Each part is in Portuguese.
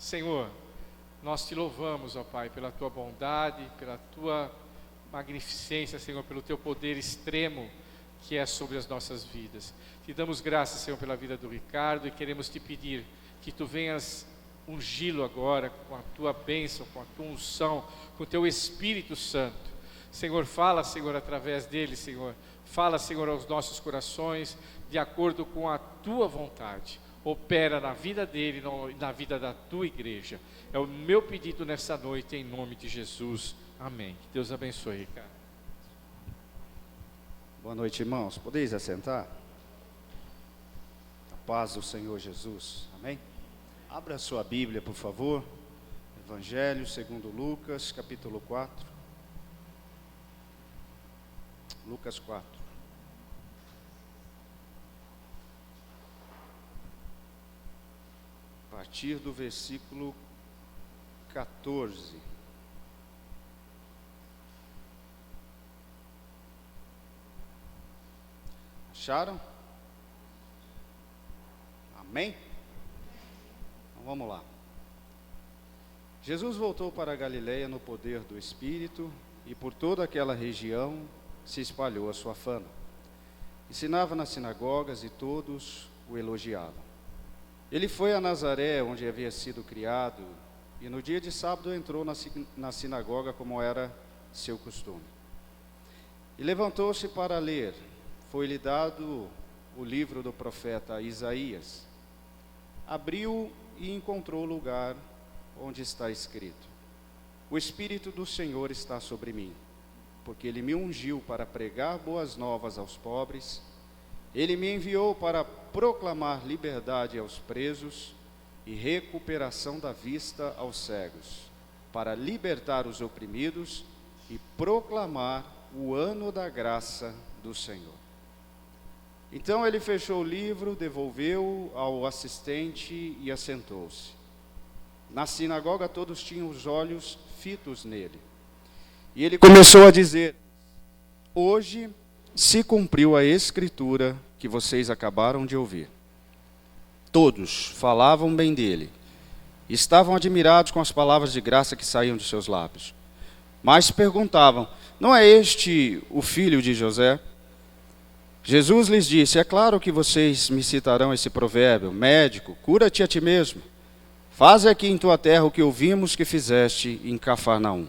Senhor, nós te louvamos, ó Pai, pela tua bondade, pela tua magnificência, Senhor, pelo teu poder extremo que é sobre as nossas vidas. Te damos graças, Senhor, pela vida do Ricardo, e queremos te pedir que tu venhas ungí-lo agora com a tua bênção, com a tua unção, com o teu Espírito Santo. Senhor, fala, Senhor, através dele, Senhor. Fala, Senhor, aos nossos corações, de acordo com a tua vontade. Opera na vida dele e na vida da tua igreja. É o meu pedido nessa noite, em nome de Jesus. Amém. Que Deus abençoe, Ricardo. Boa noite, irmãos. Podeis assentar? A paz do Senhor Jesus. Amém? Abra a sua Bíblia, por favor. Evangelho segundo Lucas, capítulo 4. Lucas 4. A partir do versículo 14. Acharam? Amém? Então vamos lá. Jesus voltou para a Galileia no poder do Espírito, e por toda aquela região se espalhou a sua fama. Ensinava nas sinagogas e todos o elogiavam. Ele foi a Nazaré, onde havia sido criado, e no dia de sábado entrou na sinagoga, como era seu costume. E levantou-se para ler. Foi-lhe dado o livro do profeta Isaías. Abriu e encontrou o lugar onde está escrito: O Espírito do Senhor está sobre mim, porque Ele me ungiu para pregar boas novas aos pobres. Ele me enviou para proclamar liberdade aos presos e recuperação da vista aos cegos, para libertar os oprimidos e proclamar o ano da graça do Senhor. Então ele fechou o livro, devolveu-o ao assistente e assentou-se. Na sinagoga todos tinham os olhos fitos nele. E ele começou a dizer: Hoje se cumpriu a escritura que vocês acabaram de ouvir. Todos falavam bem dele. Estavam admirados com as palavras de graça que saíam de seus lábios. Mas perguntavam: Não é este o filho de José? Jesus lhes disse: É claro que vocês me citarão esse provérbio: Médico, cura-te a ti mesmo. Faze aqui em tua terra o que ouvimos que fizeste em Cafarnaum.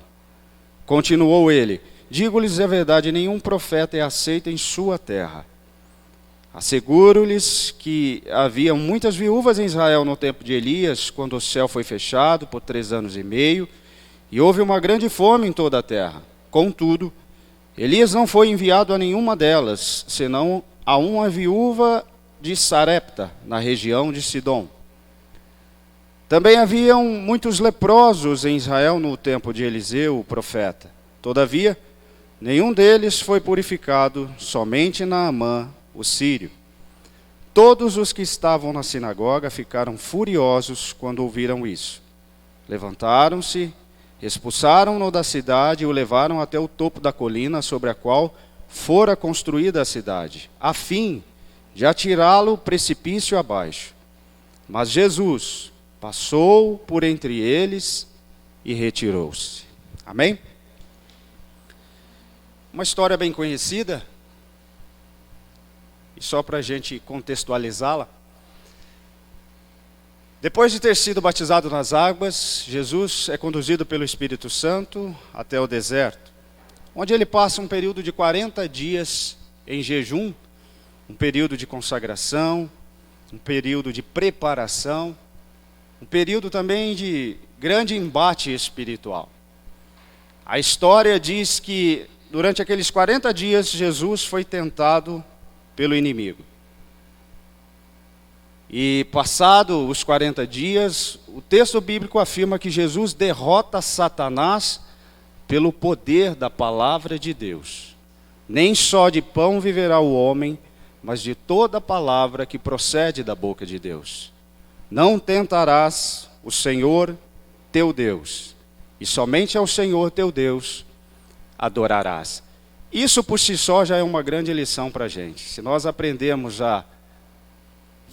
Continuou ele: Digo-lhes a verdade, nenhum profeta é aceito em sua terra. Asseguro-lhes que havia muitas viúvas em Israel no tempo de Elias, quando o céu foi fechado por 3 anos e meio, e houve uma grande fome em toda a terra. Contudo, Elias não foi enviado a nenhuma delas, senão a uma viúva de Sarepta, na região de Sidom. Também haviam muitos leprosos em Israel no tempo de Eliseu, o profeta. Todavia, nenhum deles foi purificado, somente Naamã, o sírio. Todos os que estavam na sinagoga ficaram furiosos quando ouviram isso. Levantaram-se, expulsaram-no da cidade e o levaram até o topo da colina sobre a qual fora construída a cidade, a fim de atirá-lo precipício abaixo. Mas Jesus passou por entre eles e retirou-se. Amém? Uma história bem conhecida, e só para a gente contextualizá-la. Depois de ter sido batizado nas águas, Jesus é conduzido pelo Espírito Santo até o deserto, onde ele passa um período de 40 dias em jejum, um período de consagração, um período de preparação, um período também de grande embate espiritual. A história diz que durante aqueles 40 dias Jesus foi tentado pelo inimigo. E passado os 40 dias, o texto bíblico afirma que Jesus derrota Satanás pelo poder da palavra de Deus. Nem só de pão viverá o homem, mas de toda palavra que procede da boca de Deus. Não tentarás o Senhor teu Deus, e somente ao Senhor teu Deus adorarás. Isso por si só já é uma grande lição para a gente. Se nós aprendemos a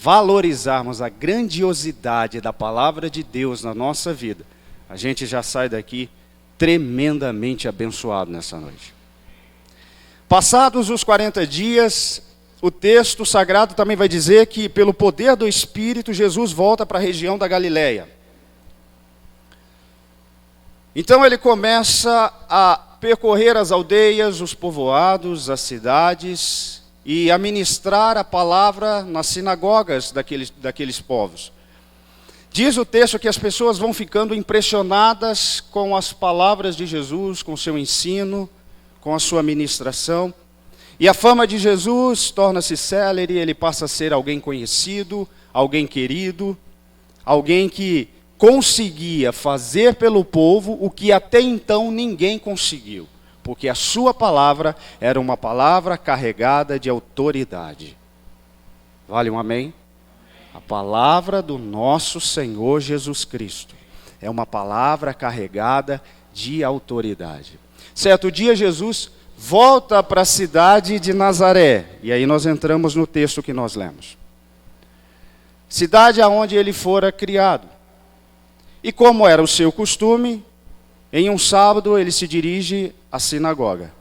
valorizarmos a grandiosidade da palavra de Deus na nossa vida, a gente já sai daqui tremendamente abençoado nessa noite. Passados os 40 dias, o texto sagrado também vai dizer que, pelo poder do Espírito, Jesus volta para a região da Galileia. Então ele começa a percorrer as aldeias, os povoados, as cidades e a ministrar a palavra nas sinagogas daqueles povos. Diz o texto que as pessoas vão ficando impressionadas com as palavras de Jesus, com o seu ensino, com a sua ministração. E a fama de Jesus torna-se célere, ele passa a ser alguém conhecido, alguém querido, alguém que conseguia fazer pelo povo o que até então ninguém conseguiu, porque a sua palavra era uma palavra carregada de autoridade. Vale um amém? A palavra do nosso Senhor Jesus Cristo é uma palavra carregada de autoridade. Certo dia, Jesus volta para a cidade de Nazaré, e aí nós entramos no texto que nós lemos. Cidade aonde ele fora criado. E como era o seu costume, em um sábado ele se dirige à sinagoga.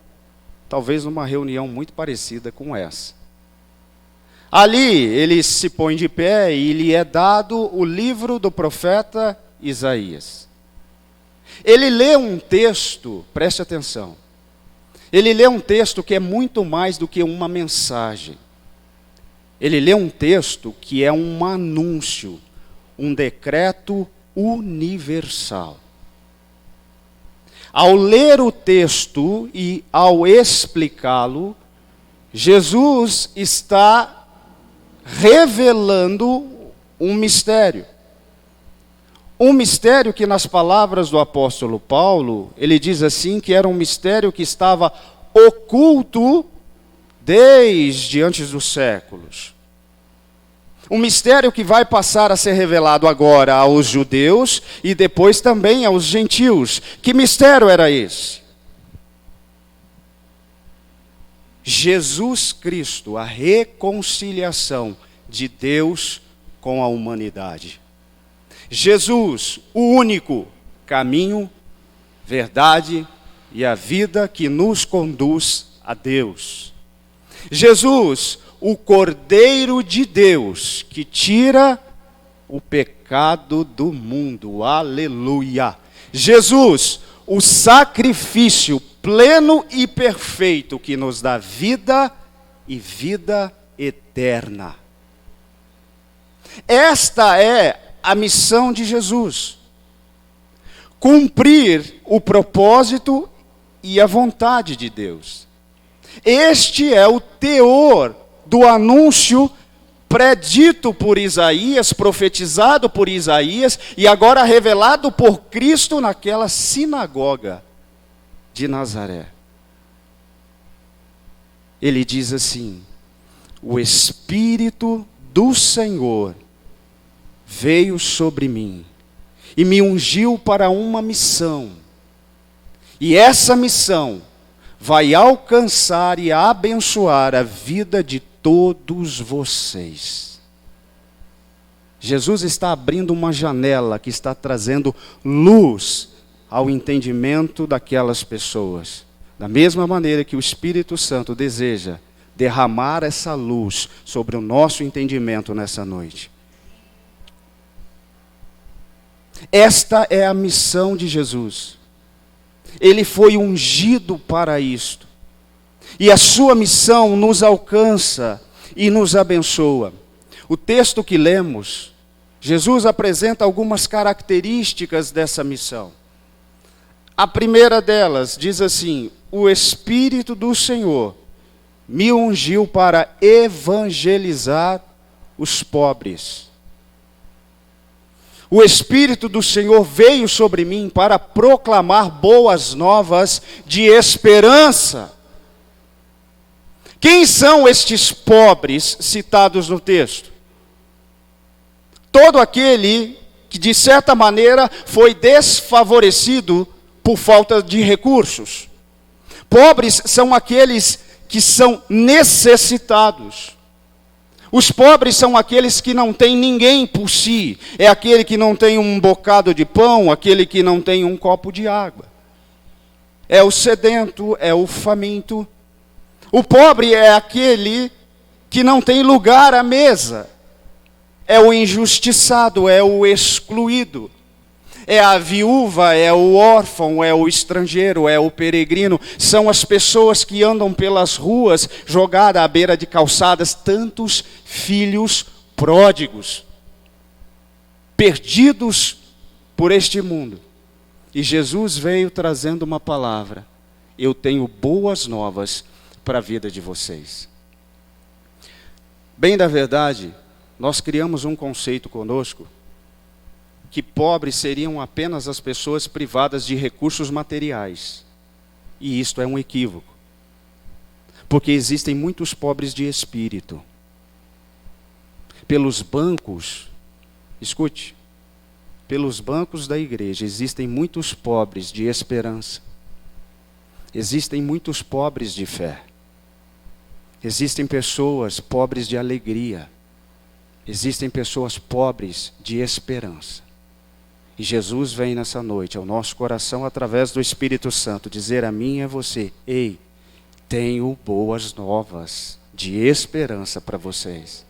Talvez numa reunião muito parecida com essa. Ali ele se põe de pé e lhe é dado o livro do profeta Isaías. Ele lê um texto, preste atenção, ele lê um texto que é muito mais do que uma mensagem. Ele lê um texto que é um anúncio, um decreto universal. Ao ler o texto e ao explicá-lo, Jesus está revelando um mistério. Um mistério que, nas palavras do apóstolo Paulo, ele diz assim que era um mistério que estava oculto desde antes dos séculos. Um mistério que vai passar a ser revelado agora aos judeus e depois também aos gentios. Que mistério era esse? Jesus Cristo, a reconciliação de Deus com a humanidade. Jesus, o único caminho, verdade e a vida que nos conduz a Deus. Jesus, o Cordeiro de Deus, que tira o pecado do mundo. Aleluia! Jesus, o sacrifício pleno e perfeito que nos dá vida e vida eterna. Esta é a missão de Jesus. Cumprir o propósito e a vontade de Deus. Este é o teor do anúncio predito por Isaías, profetizado por Isaías e agora revelado por Cristo naquela sinagoga de Nazaré. Ele diz assim: o Espírito do Senhor veio sobre mim e me ungiu para uma missão. E essa missão vai alcançar e abençoar a vida de todos vocês. Jesus está abrindo uma janela que está trazendo luz ao entendimento daquelas pessoas. Da mesma maneira que o Espírito Santo deseja derramar essa luz sobre o nosso entendimento nessa noite. Esta é a missão de Jesus. Ele foi ungido para isto. E a sua missão nos alcança e nos abençoa. O texto que lemos, Jesus apresenta algumas características dessa missão. A primeira delas diz assim: o Espírito do Senhor me ungiu para evangelizar os pobres. O Espírito do Senhor veio sobre mim para proclamar boas novas de esperança. Quem são estes pobres citados no texto? Todo aquele que, de certa maneira, foi desfavorecido por falta de recursos. Pobres são aqueles que são necessitados. Os pobres são aqueles que não têm ninguém por si. É aquele que não tem um bocado de pão, aquele que não tem um copo de água. É o sedento, é o faminto. O pobre é aquele que não tem lugar à mesa. É o injustiçado, é o excluído. É a viúva, é o órfão, é o estrangeiro, é o peregrino. São as pessoas que andam pelas ruas, jogadas à beira de calçadas, tantos filhos pródigos, perdidos por este mundo. E Jesus veio trazendo uma palavra: eu tenho boas novas para a vida de vocês. Bem da verdade, nós criamos um conceito conosco, que pobres seriam apenas as pessoas privadas de recursos materiais. E isto é um equívoco. Porque existem muitos pobres de espírito. Pelos bancos, escute, pelos bancos da igreja existem muitos pobres de esperança. Existem muitos pobres de fé. Existem pessoas pobres de alegria. Existem pessoas pobres de esperança. E Jesus vem nessa noite ao nosso coração, através do Espírito Santo, dizer a mim e a você: ei, tenho boas novas de esperança para vocês.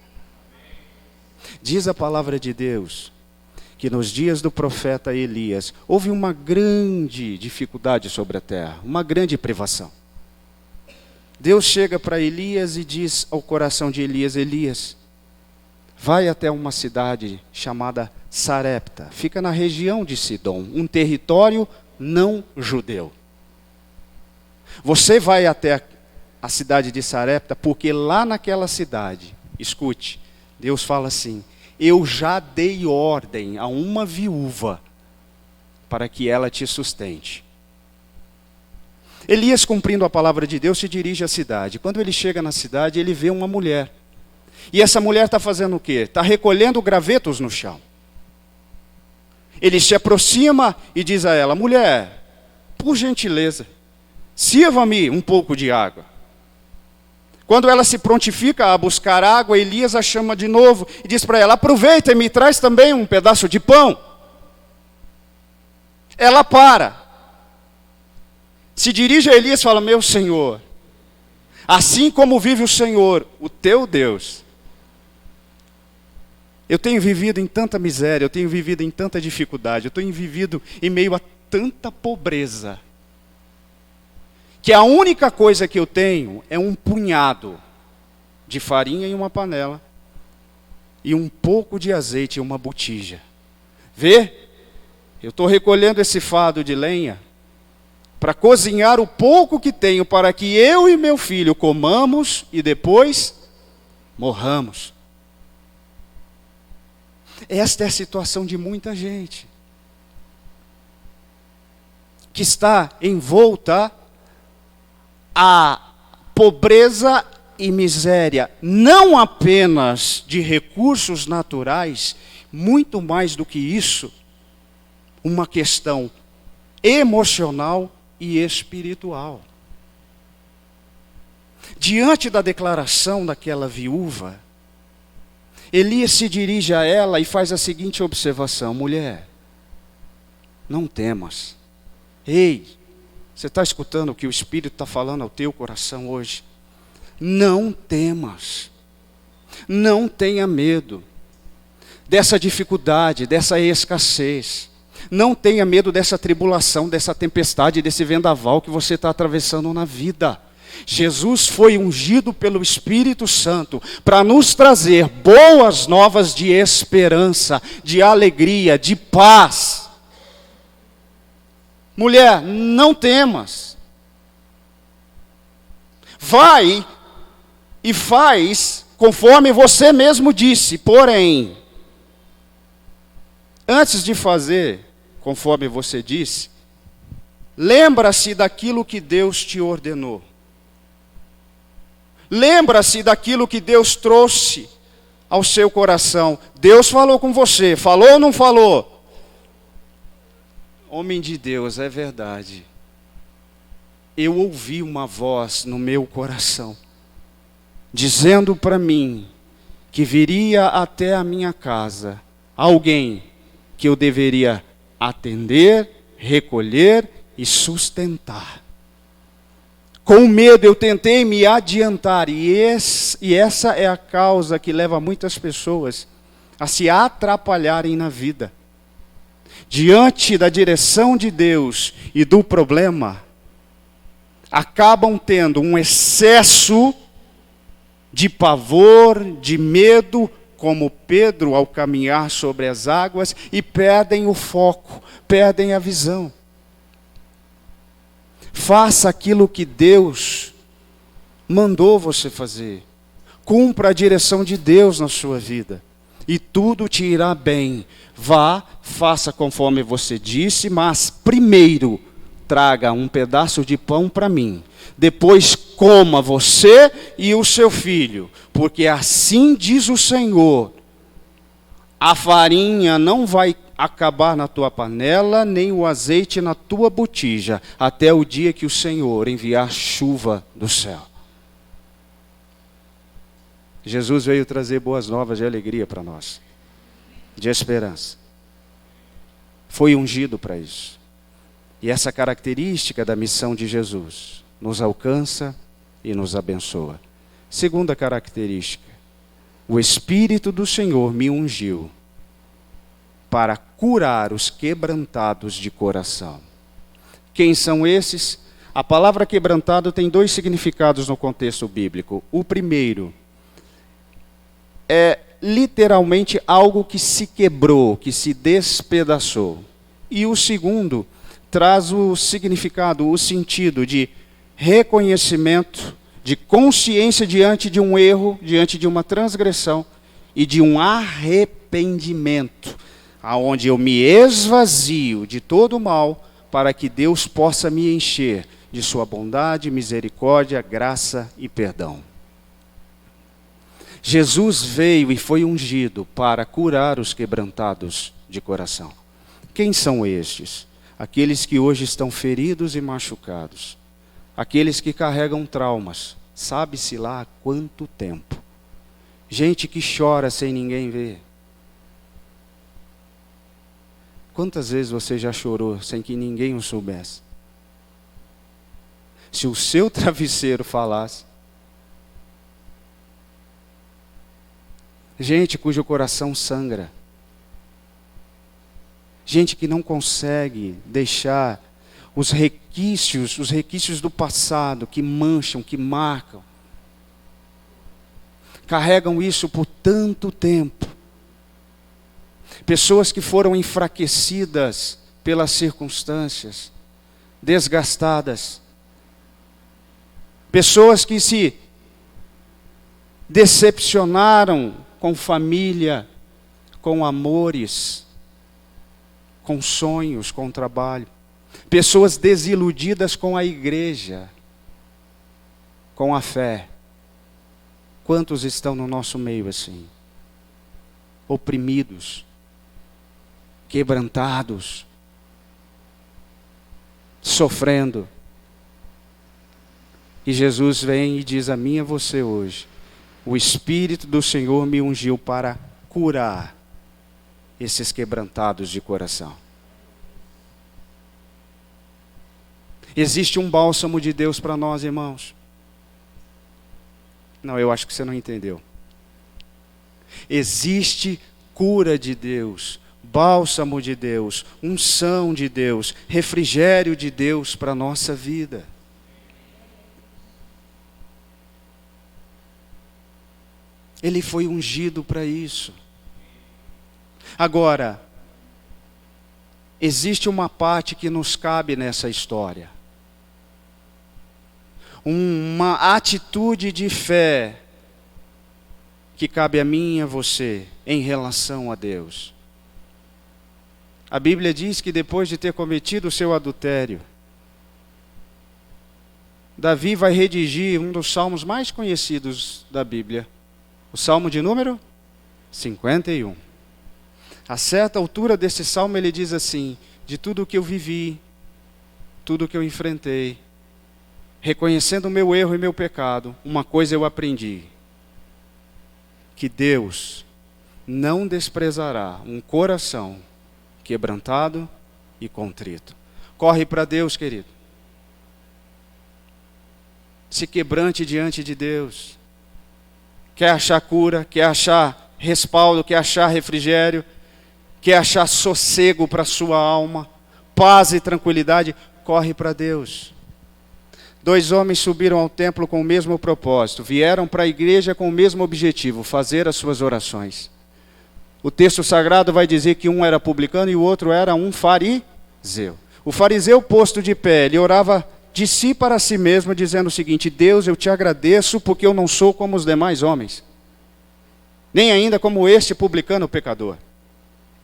Diz a palavra de Deus que nos dias do profeta Elias houve uma grande dificuldade sobre a terra, uma grande privação. Deus chega para Elias e diz ao coração de Elias: Elias, vai até uma cidade chamada Sarepta, fica na região de Sidom, um território não judeu. Você vai até a cidade de Sarepta, porque lá naquela cidade, escute, Deus fala assim: eu já dei ordem a uma viúva para que ela te sustente. Elias, cumprindo a palavra de Deus, se dirige à cidade. Quando ele chega na cidade, ele vê uma mulher. E essa mulher está fazendo o quê? Está recolhendo gravetos no chão. Ele se aproxima e diz a ela: mulher, por gentileza, sirva-me um pouco de água. Quando ela se prontifica a buscar água, Elias a chama de novo e diz para ela: aproveita e me traz também um pedaço de pão. Ela para, se dirige a Elias e fala: meu Senhor, assim como vive o Senhor, o teu Deus, eu tenho vivido em tanta miséria, eu tenho vivido em tanta dificuldade, eu tenho vivido em meio a tanta pobreza, que a única coisa que eu tenho é um punhado de farinha em uma panela e um pouco de azeite em uma botija. Vê? Eu estou recolhendo esse fardo de lenha para cozinhar o pouco que tenho, para que eu e meu filho comamos e depois morramos. Esta é a situação de muita gente que está envolta a pobreza e miséria, não apenas de recursos naturais, muito mais do que isso, uma questão emocional e espiritual. Diante da declaração daquela viúva, Elias se dirige a ela e faz a seguinte observação: mulher, não temas. Ei, você está escutando o que o Espírito está falando ao teu coração hoje? Não temas, não tenha medo dessa dificuldade, dessa escassez. Não tenha medo dessa tribulação, dessa tempestade, desse vendaval que você está atravessando na vida. Jesus foi ungido pelo Espírito Santo para nos trazer boas novas de esperança, de alegria, de paz. Mulher, não temas. Vai e faz conforme você mesmo disse. Porém, antes de fazer conforme você disse, lembra-se daquilo que Deus te ordenou. Lembra-se daquilo que Deus trouxe ao seu coração. Deus falou com você, falou ou não falou? Homem de Deus, é verdade. Eu ouvi uma voz no meu coração, dizendo para mim que viria até a minha casa alguém que eu deveria atender, recolher e sustentar. Com medo eu tentei me adiantar, e essa é a causa que leva muitas pessoas a se atrapalharem na vida. Diante da direção de Deus e do problema, acabam tendo um excesso de pavor, de medo, como Pedro ao caminhar sobre as águas, e perdem o foco, perdem a visão. Faça aquilo que Deus mandou você fazer. Cumpra a direção de Deus na sua vida, e tudo te irá bem. Vá, faça conforme você disse, mas primeiro traga um pedaço de pão para mim. Depois coma você e o seu filho, porque assim diz o Senhor: a farinha não vai acabar na tua panela, nem o azeite na tua botija, até o dia que o Senhor enviar chuva do céu. Jesus veio trazer boas novas de alegria para nós, de esperança. Foi ungido para isso. E essa característica da missão de Jesus nos alcança e nos abençoa. Segunda característica: o Espírito do Senhor me ungiu para curar os quebrantados de coração. Quem são esses? A palavra quebrantado tem dois significados no contexto bíblico. O primeiro é literalmente algo que se quebrou, que se despedaçou. E o segundo traz o significado, o sentido de reconhecimento, de consciência diante de um erro, diante de uma transgressão e de um arrependimento, aonde eu me esvazio de todo o mal para que Deus possa me encher de sua bondade, misericórdia, graça e perdão. Jesus veio e foi ungido para curar os quebrantados de coração. Quem são estes? Aqueles que hoje estão feridos e machucados. Aqueles que carregam traumas. Sabe-se lá há quanto tempo. Gente que chora sem ninguém ver. Quantas vezes você já chorou sem que ninguém o soubesse? Se o seu travesseiro falasse. Gente cujo coração sangra. Gente que não consegue deixar os resquícios do passado que mancham, que marcam. Carregam isso por tanto tempo. Pessoas que foram enfraquecidas pelas circunstâncias, desgastadas. Pessoas que se decepcionaram com família, com amores, com sonhos, com trabalho. Pessoas desiludidas com a igreja, com a fé. Quantos estão no nosso meio assim? Oprimidos, quebrantados, sofrendo. E Jesus vem e diz a mim e a você hoje: o Espírito do Senhor me ungiu para curar esses quebrantados de coração. Existe um bálsamo de Deus para nós, irmãos. Não, eu acho que você não entendeu. Existe cura de Deus, bálsamo de Deus, unção de Deus, refrigério de Deus para a nossa vida. Ele foi ungido para isso. Agora, existe uma parte que nos cabe nessa história. Uma atitude de fé que cabe a mim e a você em relação a Deus. A Bíblia diz que depois de ter cometido o seu adultério, Davi vai redigir um dos salmos mais conhecidos da Bíblia. O salmo de número 51. A certa altura desse salmo ele diz assim: de tudo o que eu vivi, tudo o que eu enfrentei, reconhecendo o meu erro e meu pecado, uma coisa eu aprendi: que Deus não desprezará um coração quebrantado e contrito. Corre para Deus, querido. Se quebrante diante de Deus. Quer achar cura, quer achar respaldo, quer achar refrigério, quer achar sossego para a sua alma, paz e tranquilidade, corre para Deus. 2 homens subiram ao templo com o mesmo propósito, vieram para a igreja com o mesmo objetivo, fazer as suas orações. O texto sagrado vai dizer que um era publicano e o outro era um fariseu. O fariseu, posto de pé, ele orava de si para si mesmo, dizendo o seguinte: Deus, eu te agradeço porque eu não sou como os demais homens, nem ainda como este publicano pecador.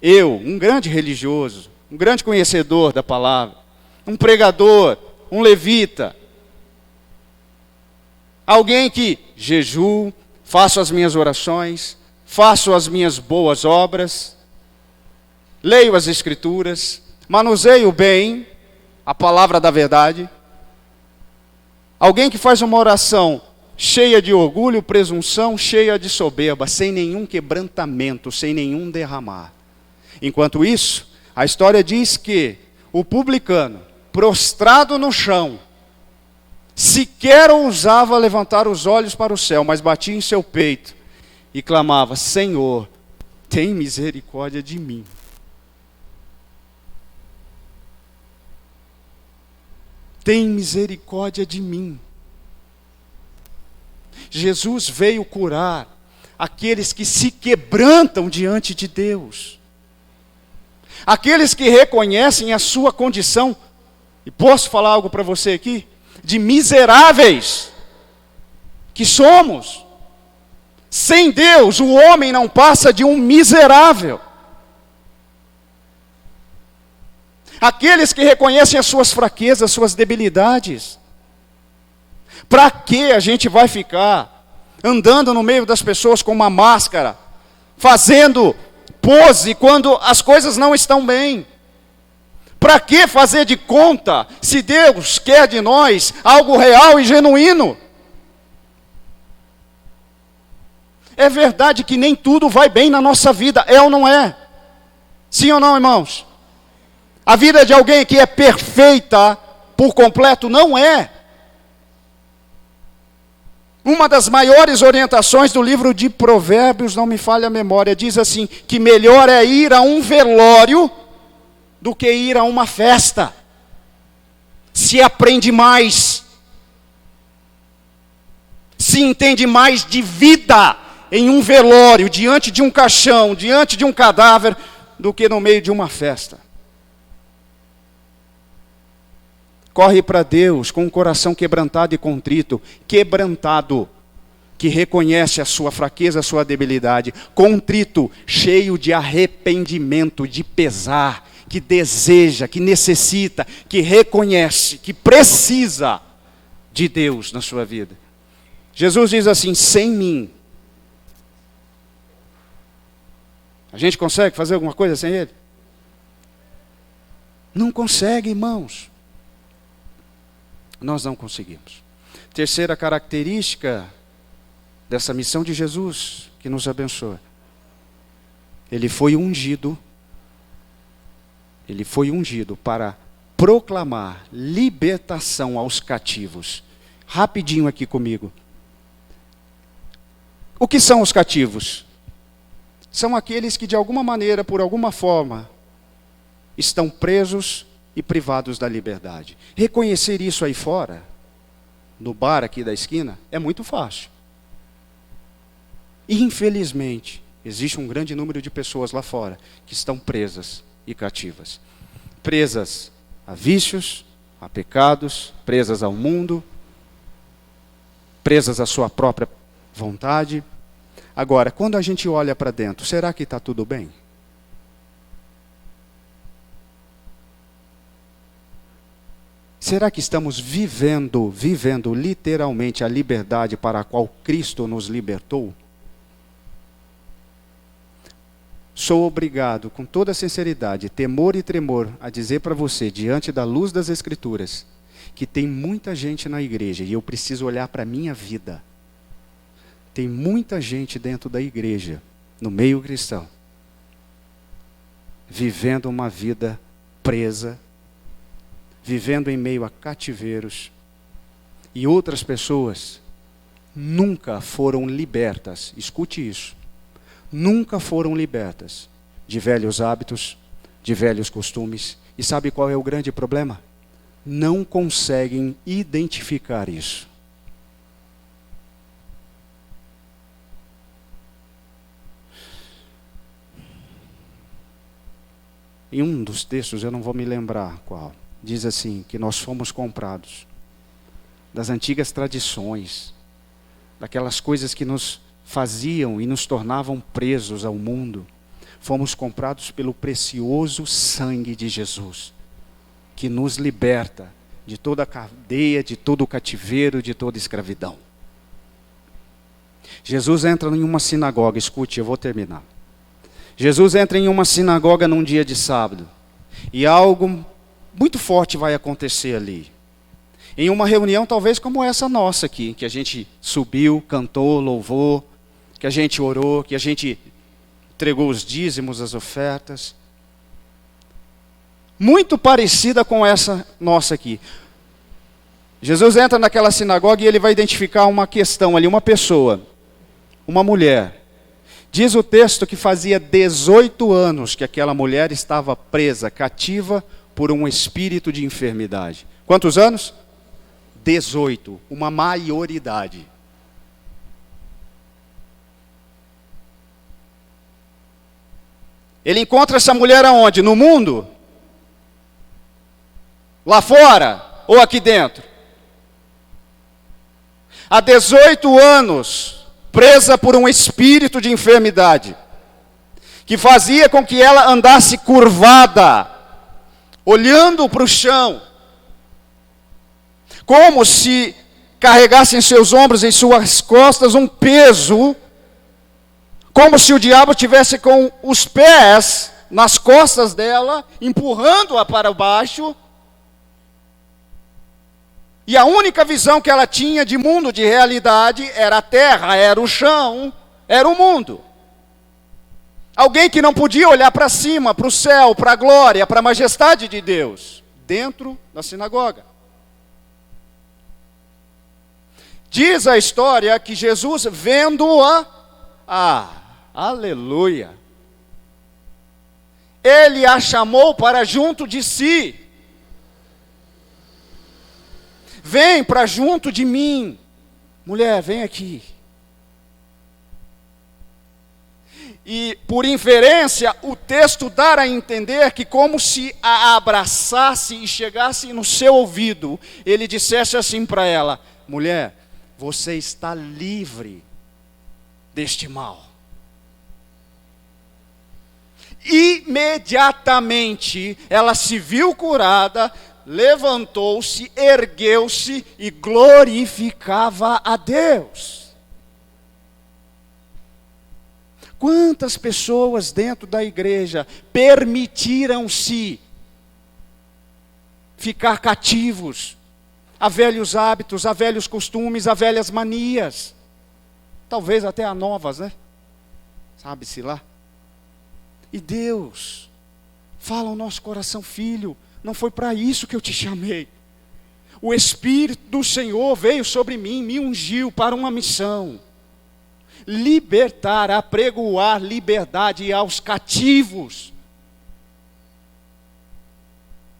Eu, um grande religioso, um grande conhecedor da palavra, um pregador, um levita, alguém que jejuo, faço as minhas orações, faço as minhas boas obras, leio as Escrituras, manuseio bem a palavra da verdade. Alguém que faz uma oração cheia de orgulho, presunção, cheia de soberba, sem nenhum quebrantamento, sem nenhum derramar. Enquanto isso, a história diz que o publicano, prostrado no chão, sequer ousava levantar os olhos para o céu, mas batia em seu peito e clamava: Senhor, tem misericórdia de mim. Tem misericórdia de mim. Jesus veio curar aqueles que se quebrantam diante de Deus. Aqueles que reconhecem a sua condição, e posso falar algo para você aqui? De miseráveis que somos. Sem Deus, o homem não passa de um miserável. Aqueles que reconhecem as suas fraquezas, as suas debilidades. Para que a gente vai ficar andando no meio das pessoas com uma máscara, fazendo pose quando as coisas não estão bem? Para que fazer de conta se Deus quer de nós algo real e genuíno? É verdade que nem tudo vai bem na nossa vida, é ou não é? Sim ou não, irmãos? A vida de alguém que é perfeita por completo não é. Uma das maiores orientações do livro de Provérbios, não me falha a memória, diz assim, que melhor é ir a um velório do que ir a uma festa. Se aprende mais, se entende mais de vida em um velório, diante de um caixão, diante de um cadáver, do que no meio de uma festa. Corre para Deus com um coração quebrantado e contrito, quebrantado, que reconhece a sua fraqueza, a sua debilidade, contrito, cheio de arrependimento, de pesar, que deseja, que necessita, que reconhece, que precisa de Deus na sua vida. Jesus diz assim: sem mim, a gente consegue fazer alguma coisa sem Ele? Não consegue, irmãos. Nós não conseguimos. Terceira característica dessa missão de Jesus, que nos abençoa. Ele foi ungido para proclamar libertação aos cativos. Rapidinho aqui comigo. O que são os cativos? São aqueles que de alguma maneira, por alguma forma, estão presos e privados da liberdade. Reconhecer isso aí fora, no bar aqui da esquina, é muito fácil. E infelizmente, existe um grande número de pessoas lá fora que estão presas e cativas. Presas a vícios, a pecados, presas ao mundo, presas à sua própria vontade. Agora, quando a gente olha para dentro, será que está tudo bem? Será que estamos vivendo literalmente a liberdade para a qual Cristo nos libertou? Sou obrigado, com toda sinceridade, temor e tremor, a dizer para você, diante da luz das Escrituras, que tem muita gente na igreja, e eu preciso olhar para a minha vida. Tem muita gente dentro da igreja, no meio cristão, vivendo uma vida presa, vivendo em meio a cativeiros, e outras pessoas nunca foram libertas, escute isso, nunca foram libertas de velhos hábitos, de velhos costumes. E sabe qual é o grande problema? Não conseguem identificar isso. Em um dos textos, eu não vou me lembrar qual, diz assim, que nós fomos comprados das antigas tradições, daquelas coisas que nos faziam e nos tornavam presos ao mundo. Fomos comprados pelo precioso sangue de Jesus, que nos liberta de toda a cadeia, de todo o cativeiro, de toda a escravidão. Jesus entra em uma sinagoga, escute, eu vou terminar. Jesus entra em uma sinagoga num dia de sábado, e algo muito forte vai acontecer ali. Em uma reunião talvez como essa nossa aqui, que a gente subiu, cantou, louvou, que a gente orou, que a gente entregou os dízimos, as ofertas. Muito parecida com essa nossa aqui. Jesus entra naquela sinagoga e ele vai identificar uma questão ali, uma pessoa, uma mulher. Diz o texto que fazia 18 anos que aquela mulher estava presa, cativa por um espírito de enfermidade. Quantos anos? 18, uma maioridade. Ele encontra essa mulher aonde? No mundo? Lá fora? Ou aqui dentro? Há 18 anos, presa por um espírito de enfermidade, que fazia com que ela andasse curvada, olhando para o chão, como se carregasse em seus ombros, em suas costas, um peso, como se o diabo tivesse com os pés nas costas dela, empurrando-a para baixo. E a única visão que ela tinha de mundo, de realidade, era a terra, era o chão, era o mundo. Alguém que não podia olhar para cima, para o céu, para a glória, para a majestade de Deus, dentro da sinagoga. Diz a história que Jesus, vendo-a, aleluia, ele a chamou para junto de si. Vem para junto de mim. Mulher, vem aqui. E por inferência, o texto dá a entender que como se a abraçasse e chegasse no seu ouvido, ele dissesse assim para ela: mulher, você está livre deste mal. Imediatamente ela se viu curada, levantou-se, ergueu-se e glorificava a Deus. Quantas pessoas dentro da igreja permitiram-se ficar cativos a velhos hábitos, a velhos costumes, a velhas manias, talvez até a novas, né? Sabe-se lá. E Deus fala ao nosso coração: filho, não foi para isso que eu te chamei. O Espírito do Senhor veio sobre mim, me ungiu para uma missão: libertar, apregoar liberdade aos cativos.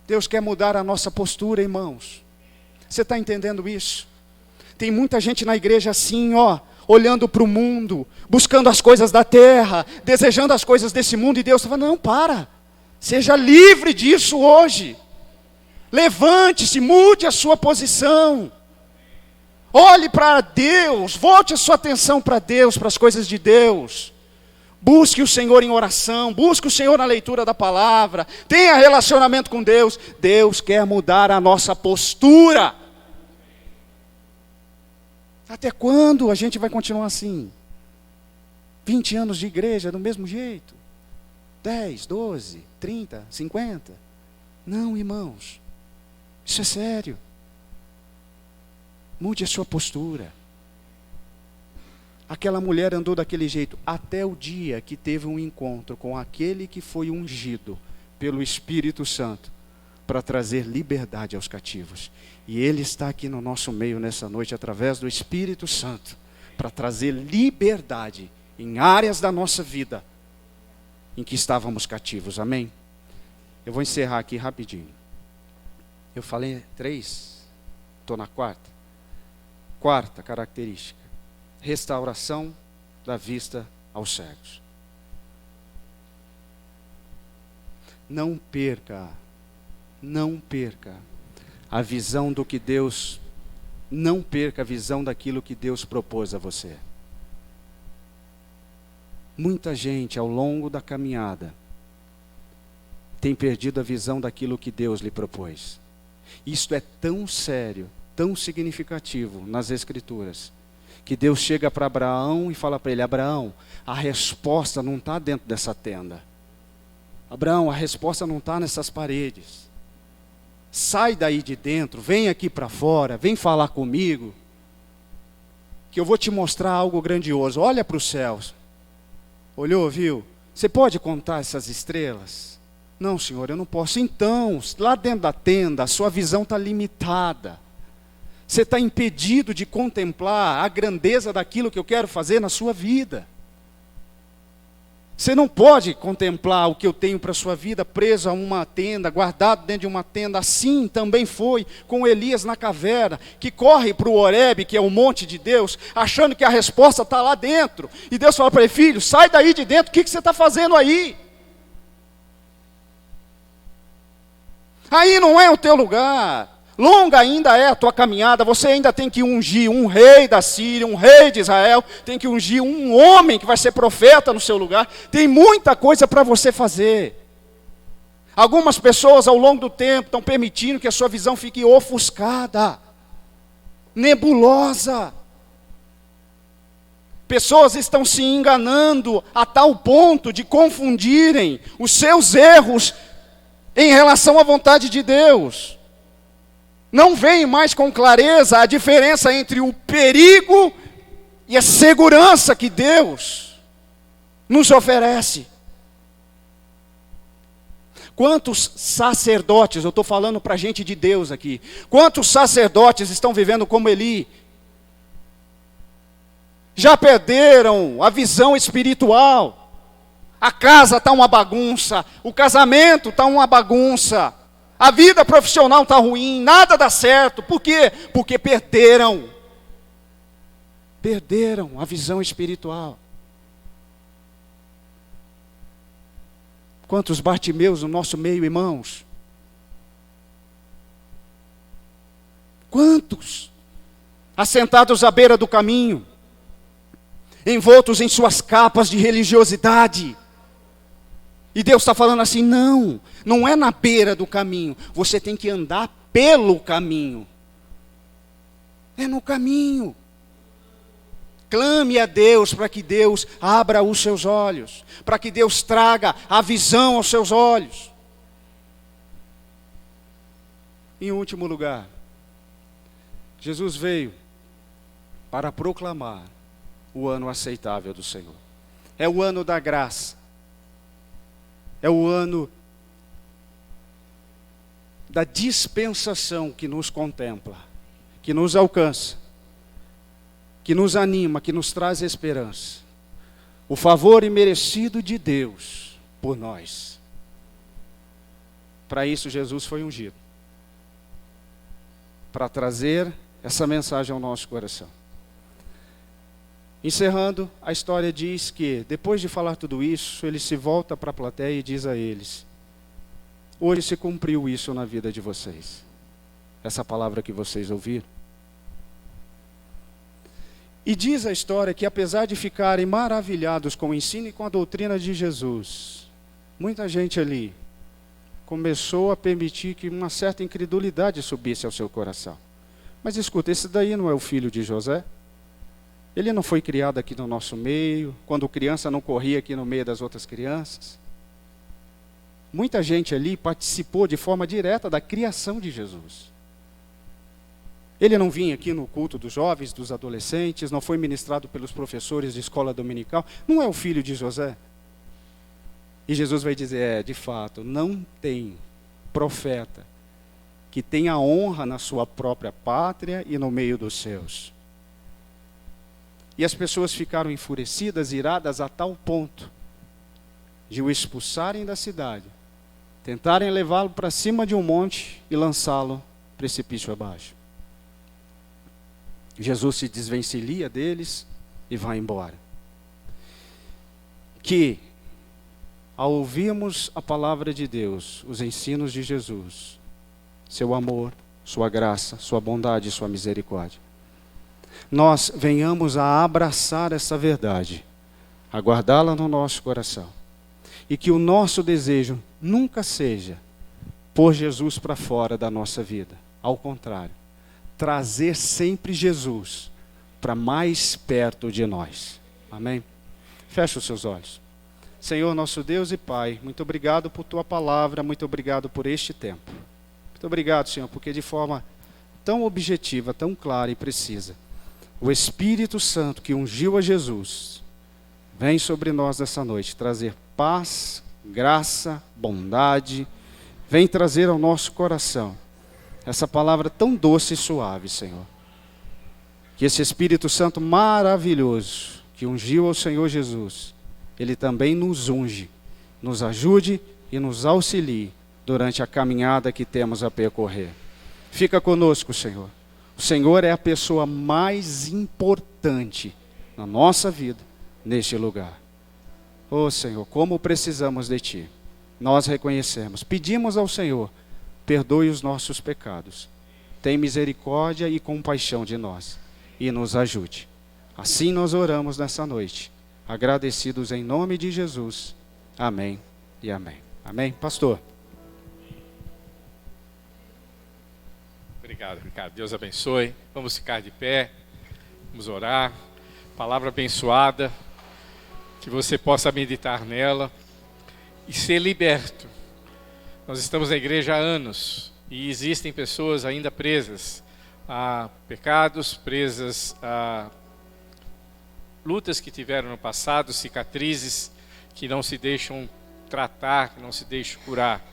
Deus quer mudar a nossa postura, irmãos. Você está entendendo isso? Tem muita gente na igreja assim, olhando para o mundo, buscando as coisas da terra, desejando as coisas desse mundo, e Deus está falando: não, para, seja livre disso hoje. Levante-se, mude a sua posição. Olhe para Deus, volte a sua atenção para Deus, para as coisas de Deus. Busque o Senhor em oração, busque o Senhor na leitura da palavra, tenha relacionamento com Deus. Deus quer mudar a nossa postura. Até quando a gente vai continuar assim? 20 anos de igreja do mesmo jeito? 10, 12, 30, 50? Não, irmãos, isso é sério. Mude a sua postura. Aquela mulher andou daquele jeito até o dia que teve um encontro com aquele que foi ungido pelo Espírito Santo para trazer liberdade aos cativos. E Ele está aqui no nosso meio nessa noite através do Espírito Santo para trazer liberdade em áreas da nossa vida em que estávamos cativos. Amém? Eu vou encerrar aqui rapidinho. Eu falei 3, estou na quarta. Quarta característica: restauração da vista aos cegos. Não perca a visão do que Deus, não perca a visão daquilo que Deus propôs a você. Muita gente ao longo da caminhada tem perdido a visão daquilo que Deus lhe propôs. Isto é tão sério, tão significativo nas Escrituras, que Deus chega para Abraão e fala para ele: Abraão, a resposta não está dentro dessa tenda. Abraão, a resposta não está nessas paredes. Sai daí de dentro, vem aqui para fora, vem falar comigo, que eu vou te mostrar algo grandioso. Olha para os céus. Olhou, viu? Você pode contar essas estrelas? Não, Senhor, eu não posso. Então, lá dentro da tenda, a sua visão está limitada. Você está impedido de contemplar a grandeza daquilo que eu quero fazer na sua vida. Você não pode contemplar o que eu tenho para a sua vida preso a uma tenda, guardado dentro de uma tenda. Assim também foi com Elias na caverna, que corre para o Horebe, que é o monte de Deus, achando que a resposta está lá dentro. E Deus fala para ele: filho, sai daí de dentro, o que você está fazendo aí? Aí não é o teu lugar. Longa ainda é a tua caminhada, você ainda tem que ungir um rei da Síria, um rei de Israel, tem que ungir um homem que vai ser profeta no seu lugar. Tem muita coisa para você fazer. Algumas pessoas ao longo do tempo estão permitindo que a sua visão fique ofuscada, nebulosa. Pessoas estão se enganando a tal ponto de confundirem os seus erros em relação à vontade de Deus. Não veem mais com clareza a diferença entre o perigo e a segurança que Deus nos oferece. Quantos sacerdotes, eu estou falando para gente de Deus aqui, quantos sacerdotes estão vivendo como Eli? Já perderam a visão espiritual. A casa está uma bagunça, o casamento está uma bagunça. A vida profissional está ruim, nada dá certo. Por quê? Porque perderam a visão espiritual. Quantos Bartimeus no nosso meio, irmãos? Quantos? Assentados à beira do caminho, envoltos em suas capas de religiosidade. E Deus está falando assim: não é na beira do caminho, você tem que andar pelo caminho. É no caminho. Clame a Deus para que Deus abra os seus olhos, para que Deus traga a visão aos seus olhos. Em último lugar, Jesus veio para proclamar o ano aceitável do Senhor. É o ano da graça. É o ano da dispensação que nos contempla, que nos alcança, que nos anima, que nos traz esperança. O favor imerecido de Deus por nós. Para isso Jesus foi ungido. Para trazer essa mensagem ao nosso coração. Encerrando, a história diz que, depois de falar tudo isso, ele se volta para a plateia e diz a eles: hoje se cumpriu isso na vida de vocês. Essa palavra que vocês ouviram. E diz a história que, apesar de ficarem maravilhados com o ensino e com a doutrina de Jesus, muita gente ali começou a permitir que uma certa incredulidade subisse ao seu coração. Mas escuta, esse daí não é o filho de José? Ele não foi criado aqui no nosso meio, quando criança não corria aqui no meio das outras crianças. Muita gente ali participou de forma direta da criação de Jesus. Ele não vinha aqui no culto dos jovens, dos adolescentes, não foi ministrado pelos professores de escola dominical. Não é o filho de José? E Jesus vai dizer, de fato, não tem profeta que tenha honra na sua própria pátria e no meio dos seus. E as pessoas ficaram enfurecidas, iradas a tal ponto de o expulsarem da cidade, tentarem levá-lo para cima de um monte e lançá-lo precipício abaixo. Jesus se desvencilha deles e vai embora. Que, ao ouvirmos a palavra de Deus, os ensinos de Jesus, seu amor, sua graça, sua bondade e sua misericórdia, nós venhamos a abraçar essa verdade, a guardá-la no nosso coração, e que o nosso desejo nunca seja pôr Jesus para fora da nossa vida. Ao contrário, trazer sempre Jesus para mais perto de nós. Amém? Feche os seus olhos. Senhor, nosso Deus e Pai, muito obrigado por Tua palavra, muito obrigado por este tempo. Muito obrigado, Senhor, porque de forma tão objetiva, tão clara e precisa, o Espírito Santo que ungiu a Jesus, vem sobre nós nessa noite trazer paz, graça, bondade, vem trazer ao nosso coração essa palavra tão doce e suave, Senhor. Que esse Espírito Santo maravilhoso, que ungiu ao Senhor Jesus, Ele também nos unge, nos ajude e nos auxilie durante a caminhada que temos a percorrer. Fica conosco, Senhor. O Senhor é a pessoa mais importante na nossa vida, neste lugar. Oh, Senhor, como precisamos de Ti. Nós reconhecemos, pedimos ao Senhor, perdoe os nossos pecados. Tem misericórdia e compaixão de nós e nos ajude. Assim nós oramos nessa noite, agradecidos em nome de Jesus. Amém e amém. Amém? Pastor. Obrigado, Ricardo. Deus abençoe. Vamos ficar de pé, vamos orar. Palavra abençoada, que você possa meditar nela e ser liberto. Nós estamos na igreja há anos e existem pessoas ainda presas a pecados, presas a lutas que tiveram no passado, cicatrizes que não se deixam tratar, que não se deixam curar.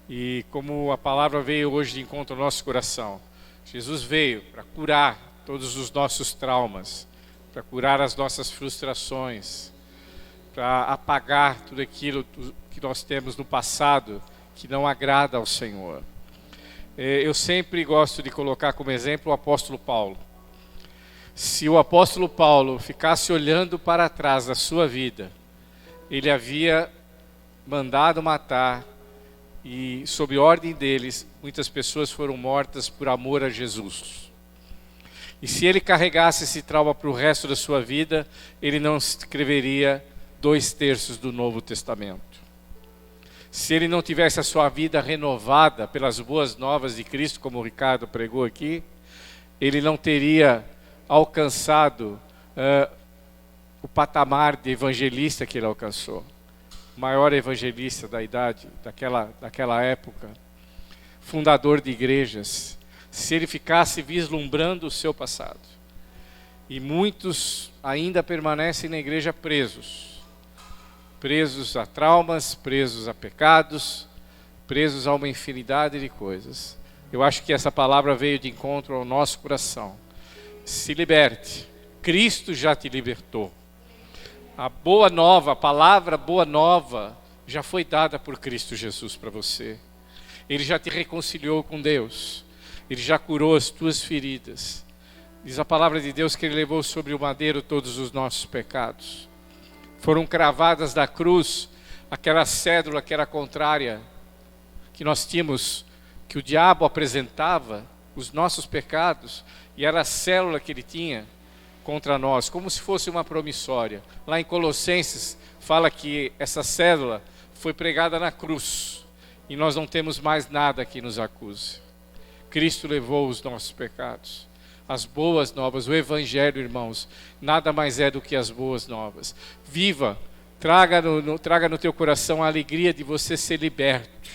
E como a palavra veio hoje de encontro ao nosso coração, Jesus veio para curar todos os nossos traumas, para curar as nossas frustrações, para apagar tudo aquilo que nós temos no passado que não agrada ao Senhor. Eu sempre gosto de colocar como exemplo o apóstolo Paulo. Se o apóstolo Paulo ficasse olhando para trás da sua vida, ele havia mandado matar, e sob ordem deles, muitas pessoas foram mortas por amor a Jesus. E se ele carregasse esse trauma para o resto da sua vida, ele não escreveria 2/3 do Novo Testamento. Se ele não tivesse a sua vida renovada pelas boas novas de Cristo, como o Ricardo pregou aqui, ele não teria alcançado o patamar de evangelista que ele alcançou. O maior evangelista da idade, daquela época, fundador de igrejas, se ele ficasse vislumbrando o seu passado. E muitos ainda permanecem na igreja presos a traumas, presos a pecados, presos a uma infinidade de coisas. Eu acho que essa palavra veio de encontro ao nosso coração. Se liberte, Cristo já te libertou. A boa nova, a palavra boa nova, já foi dada por Cristo Jesus para você. Ele já te reconciliou com Deus. Ele já curou as tuas feridas. Diz a palavra de Deus que Ele levou sobre o madeiro todos os nossos pecados. Foram cravadas na cruz aquela cédula que era contrária, que nós tínhamos, que o diabo apresentava, os nossos pecados, e era a célula que ele tinha contra nós, como se fosse uma promissória. Lá em Colossenses fala que essa cédula foi pregada na cruz e nós não temos mais nada que nos acuse. Cristo levou os nossos pecados. As boas novas, o Evangelho, irmãos, nada mais é do que as boas novas. Viva, traga no teu coração a alegria de você ser liberto.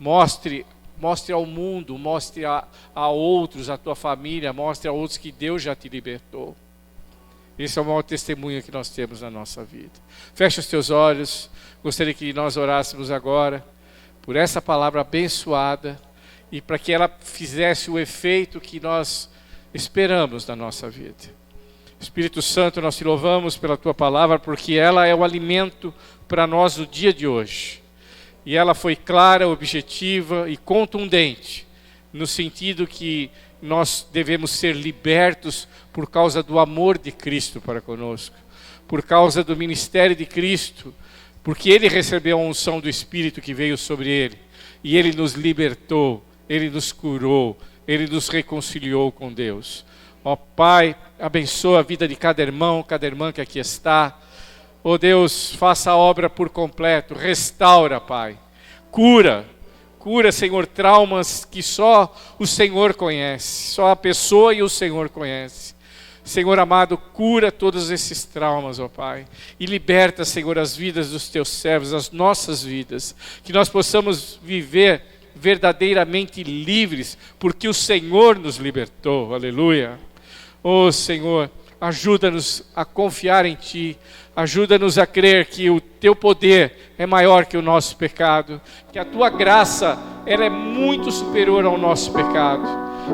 Mostre Mostre ao mundo, mostre a outros, a tua família, mostre a outros que Deus já te libertou. Esse é o maior testemunho que nós temos na nossa vida. Fecha os teus olhos. Gostaria que nós orássemos agora por essa palavra abençoada e para que ela fizesse o efeito que nós esperamos na nossa vida. Espírito Santo, nós te louvamos pela tua palavra, porque ela é o alimento para nós no dia de hoje. E ela foi clara, objetiva e contundente, no sentido que nós devemos ser libertos por causa do amor de Cristo para conosco, por causa do ministério de Cristo, porque Ele recebeu a unção do Espírito que veio sobre Ele, e Ele nos libertou, Ele nos curou, Ele nos reconciliou com Deus. Ó Pai, abençoa a vida de cada irmão, cada irmã que aqui está. Ó Deus, faça a obra por completo, restaura, Pai, cura, Senhor, traumas que só o Senhor conhece, só a pessoa e o Senhor conhece. Senhor amado, cura todos esses traumas, ó Pai, e liberta, Senhor, as vidas dos teus servos, as nossas vidas, que nós possamos viver verdadeiramente livres, porque o Senhor nos libertou, aleluia. Ó Senhor, ajuda-nos a confiar em Ti, ajuda-nos a crer que o Teu poder é maior que o nosso pecado, que a Tua graça, ela é muito superior ao nosso pecado,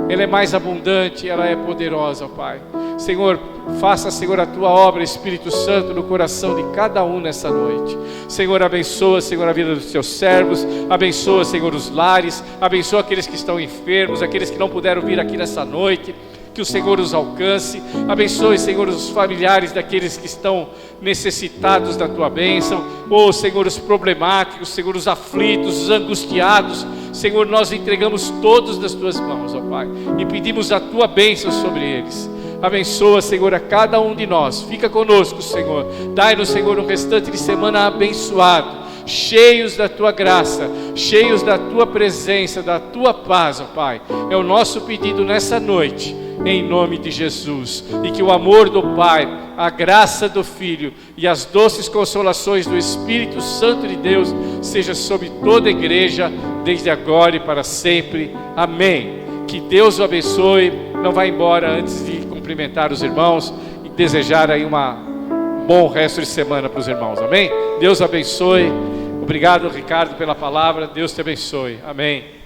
ela é mais abundante, ela é poderosa, ó Pai. Senhor, faça, Senhor, a Tua obra, Espírito Santo, no coração de cada um nessa noite. Senhor, abençoa, Senhor, a vida dos Teus servos, abençoa, Senhor, os lares, abençoa aqueles que estão enfermos, aqueles que não puderam vir aqui nessa noite, que o Senhor os alcance. Abençoe, Senhor, os familiares daqueles que estão necessitados da Tua bênção. Oh, Senhor, os problemáticos, Senhor, os aflitos, os angustiados. Senhor, nós entregamos todos nas Tuas mãos, ó Pai, e pedimos a Tua bênção sobre eles. Abençoa, Senhor, a cada um de nós. Fica conosco, Senhor. Dai-nos, Senhor, um restante de semana abençoado, cheios da Tua graça, cheios da Tua presença, da Tua paz, ó Pai. É o nosso pedido nessa noite, em nome de Jesus. E que o amor do Pai, a graça do Filho e as doces consolações do Espírito Santo de Deus seja sobre toda a igreja, desde agora e para sempre. Amém. Que Deus o abençoe. Não vá embora antes de cumprimentar os irmãos e desejar aí bom resto de semana para os irmãos. Amém? Deus abençoe. Obrigado, Ricardo, pela palavra. Deus te abençoe. Amém.